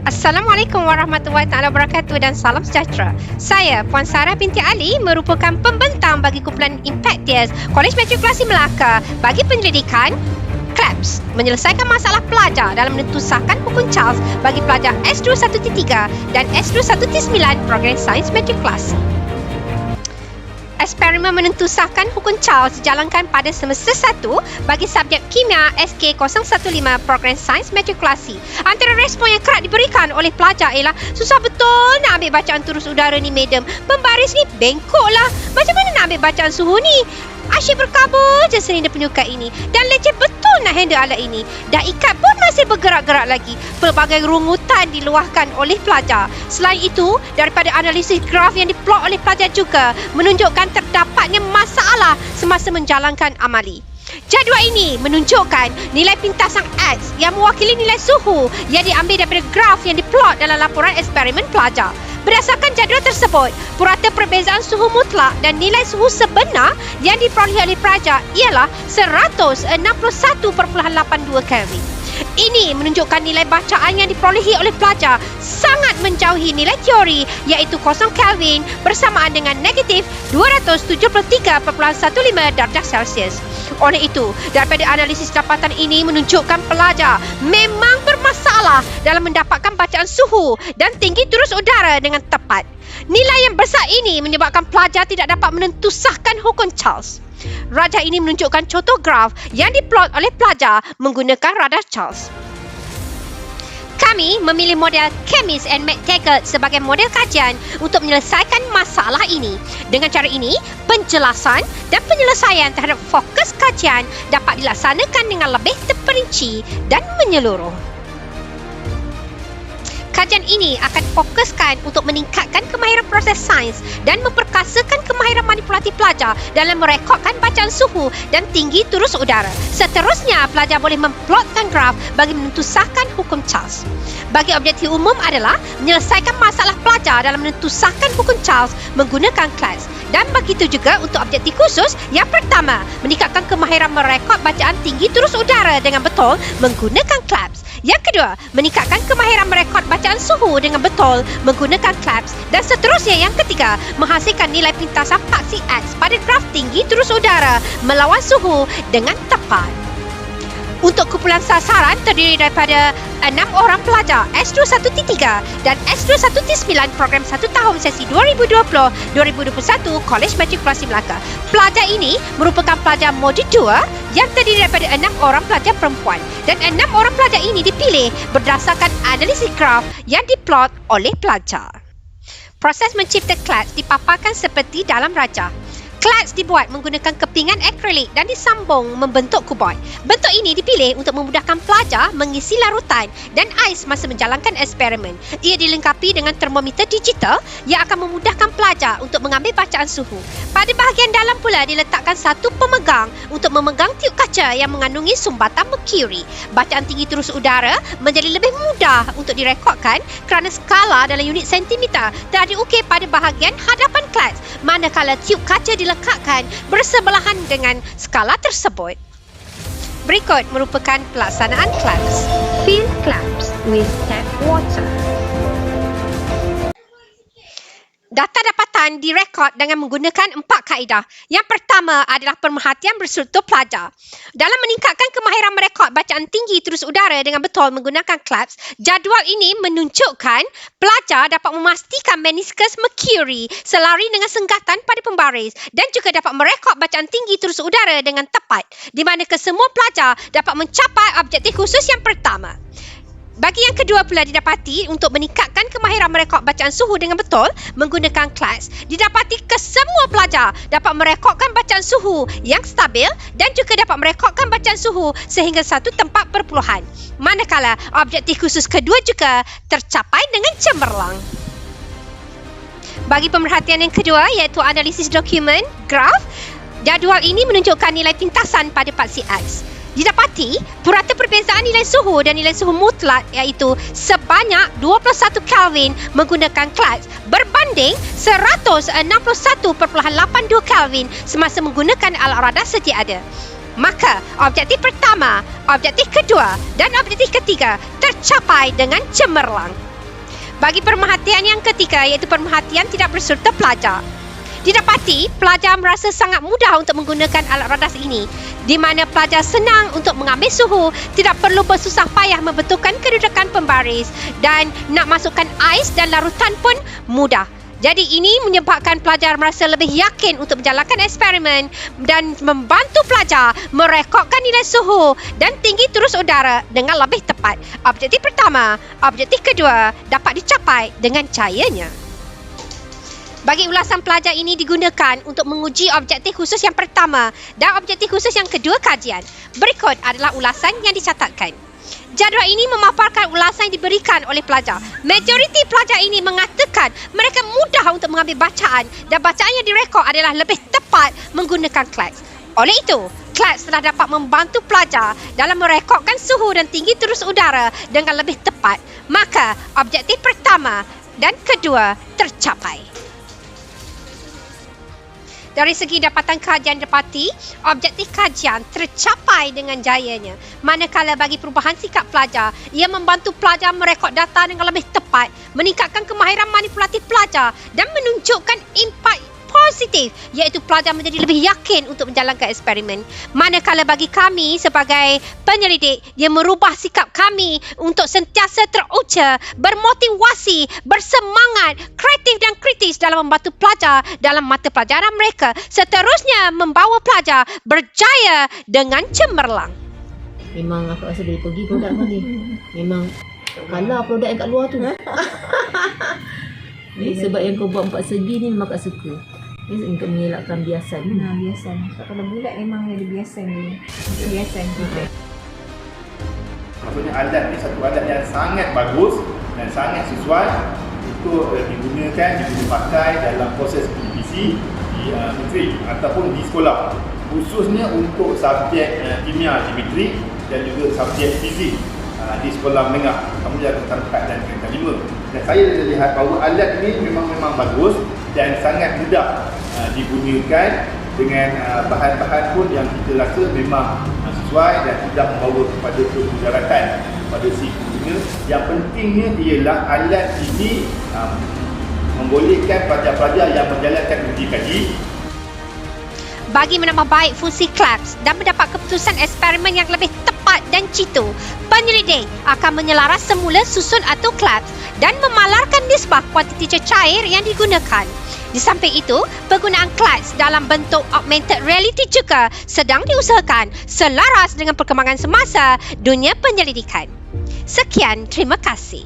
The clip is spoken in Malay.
Assalamualaikum warahmatullahi taala wabarakatuh dan salam sejahtera. Saya Puan Sarah binti Ali merupakan pembentang bagi kumpulan Impact Tears Kolej Matrikulasi Melaka bagi penyelidikan KLAPS menyelesaikan masalah pelajar dalam menentusahkan hukum Charles bagi pelajar S21T3 dan S21T9 program Sains Matrikulasi. Eksperimen menentusahkan hukum Charles dijalankan pada semester 1 bagi subjek Kimia SK015 program Sains Matrikulasi. Antara respon yang kerap diberikan oleh pelajar ialah susah betul nak ambil bacaan turus udara ni madam. Pembaris ni bengkok lah. Macam mana nak ambil bacaan suhu ni? Asyik berkabul je seni penyukat ini. Dan leceh betul nak handle alat ini. Dah ikat pun masih bergerak-gerak lagi. Pelbagai rungutan diluahkan oleh pelajar. Selain itu, daripada analisis graf yang diplot oleh pelajar juga menunjukkan terdapatnya masalah semasa menjalankan amali. Jadual ini menunjukkan nilai pintasan X yang mewakili nilai suhu yang diambil daripada graf yang diplot dalam laporan eksperimen pelajar. Berdasarkan jadual tersebut, purata perbezaan suhu mutlak dan nilai suhu sebenar yang diperolehi oleh pelajar ialah 161.82 Kelvin. Ini menunjukkan nilai bacaan yang diperolehi oleh pelajar sangat menjauhi nilai teori iaitu 0 Kelvin bersamaan dengan negatif 273.15 darjah Celsius. Oleh itu, daripada analisis dapatan ini menunjukkan pelajar memang bermasalah dalam mendapatkan bacaan suhu dan tinggi turus udara dengan tepat. Nilai yang besar ini menyebabkan pelajar tidak dapat menentusahkan hukum Charles. Rajah ini menunjukkan contoh graf yang diplot oleh pelajar menggunakan radar Charles. Kami memilih model Chemis and McTaggart sebagai model kajian untuk menyelesaikan masalah ini. Dengan cara ini, penjelasan dan penyelesaian terhadap fokus kajian dapat dilaksanakan dengan lebih terperinci dan menyeluruh. Kajian ini akan fokuskan untuk meningkatkan kemahiran proses sains dan memperkasakan kemahiran manipulasi pelajar dalam merekodkan bacaan suhu dan tinggi turus udara. Seterusnya, pelajar boleh memplotkan graf bagi menentusahkan hukum Charles. Bagi objektif umum adalah menyelesaikan masalah pelajar dalam menentusahkan hukum Charles menggunakan KLAPS. Dan begitu juga untuk objektif khusus yang pertama, meningkatkan kemahiran merekod bacaan tinggi turus udara dengan betul menggunakan KLAPS. Yang kedua, meningkatkan kemahiran merekod bacaan suhu dengan betul menggunakan KLAPS. Dan seterusnya yang ketiga, menghasilkan nilai pintasan paksi X pada graf tinggi turus udara melawan suhu dengan tepat. Untuk kumpulan sasaran terdiri daripada 6 orang pelajar S21T3 dan S21T9 program 1 tahun sesi 2020-2021 Kolej Matrikulasi Melaka. Pelajar ini merupakan pelajar modul 2 yang terdiri daripada 6 orang pelajar perempuan dan 6 orang pelajar ini dipilih berdasarkan analisis graf yang diplot oleh pelajar. Proses mencipta KLAPS dipaparkan seperti dalam rajah. KLAPS dibuat menggunakan kepingan akrilik dan disambung membentuk kuboid. Bentuk ini dipilih untuk memudahkan pelajar mengisi larutan dan ais masa menjalankan eksperimen. Ia dilengkapi dengan termometer digital yang akan memudahkan pelajar untuk mengambil bacaan suhu. Pada bahagian dalam pula diletakkan satu pemegang untuk memegang tiup kaca yang mengandungi sumbatan merkuri. Bacaan tinggi turus udara menjadi lebih mudah untuk direkodkan kerana skala dalam unit sentimeter telah diukir pada bahagian hadapan KLAPS, manakala tiup kaca dilekatkan bersebelahan dengan skala tersebut. Berikut merupakan pelaksanaan KLAPS. Fill KLAPS with tap water. Data dapatan direkod dengan menggunakan 4 kaedah. Yang pertama adalah pemerhatian berstruktur pelajar. Dalam meningkatkan kemahiran merekod bacaan tinggi turus udara dengan betul menggunakan KLAPS, jadual ini menunjukkan pelajar dapat memastikan meniskus merkuri selari dengan senggatan pada pembaris dan juga dapat merekod bacaan tinggi turus udara dengan tepat, di mana kesemua pelajar dapat mencapai objektif khusus yang pertama. Bagi yang kedua pula didapati untuk meningkatkan kemahiran merekod bacaan suhu dengan betul menggunakan KLAPS, didapati kesemua pelajar dapat merekodkan bacaan suhu yang stabil dan juga dapat merekodkan bacaan suhu sehingga 1 tempat perpuluhan. Manakala objektif khusus kedua juga tercapai dengan cemerlang. Bagi pemerhatian yang kedua iaitu analisis dokumen, graf, jadual ini menunjukkan nilai pintasan pada paksi X. Didapati purata perbezaan nilai suhu dan nilai suhu mutlak iaitu sebanyak 21 Kelvin menggunakan KLAPS berbanding 161.82 Kelvin semasa menggunakan alat radar sedia ada. Maka objektif pertama, objektif kedua dan objektif ketiga tercapai dengan cemerlang. Bagi pemerhatian yang ketiga iaitu pemerhatian tidak berserta pelajar. Didapati, pelajar merasa sangat mudah untuk menggunakan alat radas ini, di mana pelajar senang untuk mengambil suhu, tidak perlu bersusah payah membetulkan kedudukan pembaris dan nak masukkan ais dan larutan pun mudah. Jadi ini menyebabkan pelajar merasa lebih yakin untuk menjalankan eksperimen dan membantu pelajar merekodkan nilai suhu dan tinggi turus udara dengan lebih tepat. Objektif pertama, objektif kedua dapat dicapai dengan cahayanya. Bagi ulasan pelajar ini digunakan untuk menguji objektif khusus yang pertama dan objektif khusus yang kedua kajian. Berikut adalah ulasan yang dicatatkan. Jadual ini memaparkan ulasan yang diberikan oleh pelajar. Majoriti pelajar ini mengatakan mereka mudah untuk mengambil bacaan dan bacaan yang direkod adalah lebih tepat menggunakan Clax. Oleh itu, Clax telah dapat membantu pelajar dalam merekodkan suhu dan tinggi turus udara dengan lebih tepat. Maka, objektif pertama dan kedua tercapai. Dari segi dapatan kajian dapati, objektif kajian tercapai dengan jayanya. Manakala bagi perubahan sikap pelajar, ia membantu pelajar merekod data dengan lebih tepat, meningkatkan kemahiran manipulatif pelajar dan menunjukkan impak positif, iaitu pelajar menjadi lebih yakin untuk menjalankan eksperimen. Manakala bagi kami sebagai penyelidik, ia merubah sikap kami untuk sentiasa teruja, bermotivasi, bersemangat, kreatif dan kritis dalam membantu pelajar dalam mata pelajaran mereka, seterusnya membawa pelajar berjaya dengan cemerlang. Memang aku rasa boleh pergi produk ni. Memang kalah produk yang kat luar tu. Ni sebab yang kau buat 4 segi ni memang aku suka. Ni untuk mengelakkan biasan. Biasan. Kalau bulat memang ada biasan ni. Biasan kita. Maksudnya alat ni satu alat yang sangat bagus dan sangat sesuai untuk digunakan pakai dalam proses PPC di menteri ataupun di sekolah, khususnya untuk subjek kimia geometri dan juga subjek fizik di sekolah menengah, kemudian tingkatan 4 dan tingkatan 5. Dan saya lihat bahawa alat ini memang bagus dan sangat mudah digunakan dengan bahan-bahan pun yang kita rasa memang sesuai dan tidak membawa kepada kemudaratan pada si pengguna. Yang pentingnya ialah alat ini membolehkan pelajar-pelajar yang menjalankan uji kaji Bagi menambah baik fungsi Claps dan mendapat keputusan eksperimen yang lebih tepat dan jitu, penyelidik akan menyelaras semula susun atau Claps dan memalarkan nisbah kuantiti cecair yang digunakan. Di samping itu, penggunaan Claps dalam bentuk augmented reality juga sedang diusahakan selaras dengan perkembangan semasa dunia penyelidikan. Sekian, terima kasih.